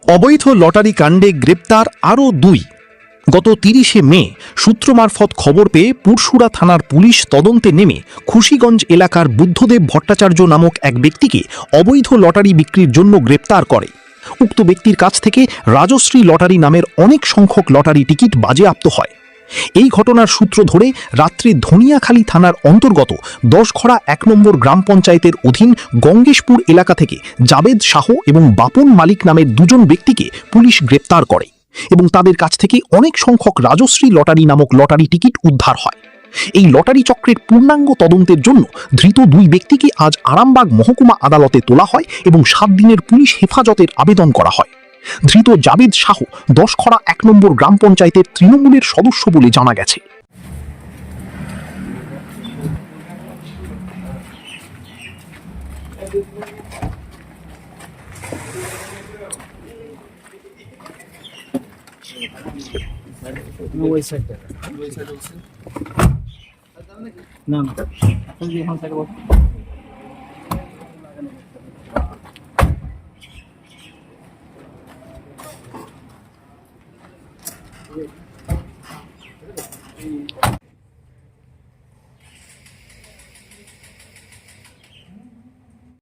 অবৈধ লটারি কাণ্ডে গ্রেপ্তার আরও ২। গত ৩০শে মে সূত্র মারফত খবর পেয়ে পুরসুরা থানার পুলিশ তদন্তে নেমে খুশিগঞ্জ এলাকার বুদ্ধদেব ভট্টাচার্য নামক এক ব্যক্তিকে অবৈধ লটারি বিক্রির জন্য গ্রেপ্তার করে। উক্ত ব্যক্তির কাছ থেকে রাজশ্রী লটারি নামের অনেক সংখ্যক লটারি টিকিট বাজেয়াপ্ত হয়। এই ঘটনার সূত্র ধরে রাত্রে ধনিয়াখালী থানার অন্তর্গত ১০খড়া ১ নম্বর গ্রাম পঞ্চায়েতের অধীন গঙ্গেশপুর এলাকা থেকে জাবেদ শাহ এবং বাপন মালিক নামের দুজন ব্যক্তিকে পুলিশ গ্রেপ্তার করে এবং তাদের কাছ থেকে অনেক সংখ্যক রাজশ্রী লটারি নামক লটারি টিকিট উদ্ধার হয়। এই লটারি চক্রের পূর্ণাঙ্গ তদন্তের জন্য ধৃত ২ ব্যক্তিকে আজ আরামবাগ মহকুমা আদালতে তোলা হয় এবং ৭ দিনের পুলিশ হেফাজতের আবেদন করা হয়। ধৃত জাবেদ শাহ ১০খড়া ১ নম্বর গ্রাম পঞ্চায়েতের তৃণমূলের সদস্য বলে জানা গেছে।